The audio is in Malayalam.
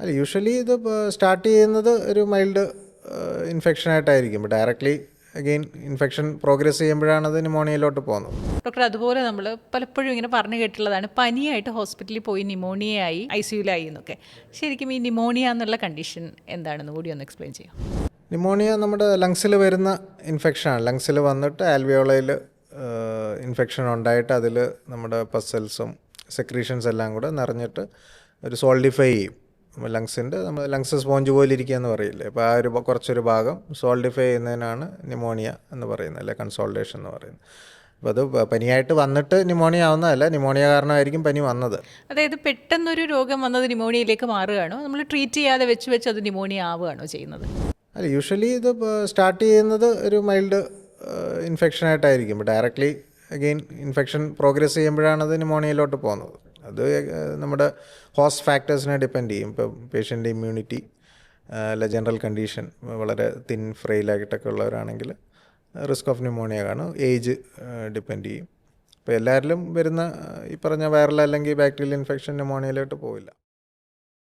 അല്ല യൂഷ്വലി ഇത് സ്റ്റാർട്ട് ചെയ്യുന്നത് ഒരു മൈൽഡ് ഇൻഫെക്ഷനായിട്ടായിരിക്കും. ഡയറക്റ്റ്ലി അഗെയിൻ ഇൻഫെക്ഷൻ പ്രോഗ്രസ് ചെയ്യുമ്പോഴാണ് അത് ന്യൂമോണിയയിലോട്ട് പോകുന്നത്. ഡോക്ടർ, അതുപോലെ നമ്മൾ പലപ്പോഴും ഇങ്ങനെ പറഞ്ഞു കേട്ടിട്ടുള്ളതാണ്, പനിയായിട്ട് ഹോസ്പിറ്റലിൽ പോയി ന്യൂമോണിയയായി ICUലായി എന്നൊക്കെ. ശരിക്കും ഈ ന്യൂമോണിയ എന്നുള്ള കണ്ടീഷൻ എന്താണെന്ന് കൂടി ഒന്ന് എക്സ്പ്ലെയിൻ ചെയ്യാം. ന്യൂമോണിയ നമ്മുടെ ലങ്സിൽ വരുന്ന ഇൻഫെക്ഷനാണ്. ലങ്സിൽ വന്നിട്ട് ആൽവിയോളയിൽ ഇൻഫെക്ഷൻ ഉണ്ടായിട്ട് അതിൽ നമ്മുടെ പസൽസും സെക്രീഷൻസ് എല്ലാം കൂടെ നിറഞ്ഞിട്ട് ഒരു സോൾഡിഫൈ ചെയ്യും. ലങ്സിൻ്റെ നമ്മൾ ലങ്സ് സ്പോഞ്ച് പോലെ ഇരിക്കുക എന്ന് പറയില്ലേ, അപ്പോൾ ആ ഒരു കുറച്ചൊരു ഭാഗം സോൾഡിഫൈ ചെയ്യുന്നതിനാണ് ന്യൂമോണിയ എന്ന് പറയുന്നത്, അല്ലെ കൺസോൾട്ടേഷൻ എന്ന് പറയുന്നത്. അപ്പോൾ അത് പനിയായിട്ട് വന്നിട്ട് ന്യൂമോണിയ ആവുന്നതല്ല, ന്യൂമോണിയ കാരണമായിരിക്കും പനി വന്നത്. അതായത് പെട്ടെന്നൊരു രോഗം വന്നത് ന്യൂമോണിയയിലേക്ക് മാറുകയാണോ, നമ്മൾ ട്രീറ്റ് ചെയ്യാതെ വെച്ച് അത് ന്യൂമോണിയ ആവുകയാണോ ചെയ്യുന്നത്? അല്ല യൂഷ്വലി ഇത് സ്റ്റാർട്ട് ചെയ്യുന്നത് ഒരു മൈൽഡ് ഇൻഫെക്ഷനായിട്ടായിരിക്കും. ഡയറക്റ്റ്ലി അഗെയിൻ ഇൻഫെക്ഷൻ പ്രോഗ്രസ് ചെയ്യുമ്പോഴാണ് അത് ന്യൂമോണിയയിലോട്ട് പോകുന്നത്. അത് നമ്മുടെ ഹോസ്റ്റ് ഫാക്ടേഴ്സിനെ ഡിപ്പെൻഡ് ചെയ്യും. ഇപ്പോൾ പേഷ്യൻ്റെ ഇമ്മ്യൂണിറ്റി, അല്ല ജനറൽ കണ്ടീഷൻ, വളരെ തിൻ ഫ്രെയിലായിട്ടൊക്കെ ഉള്ളവരാണെങ്കിൽ റിസ്ക് ഓഫ് ന്യൂമോണിയ കാണും. ഏജ് ഡിപ്പെൻഡ് ചെയ്യും. ഇപ്പോൾ എല്ലാവരിലും വരുന്ന ഈ പറഞ്ഞ വൈറൽ അല്ലെങ്കിൽ ബാക്ടീരിയൽ ഇൻഫെക്ഷൻ ന്യൂമോണിയയിലോട്ട് പോവില്ല.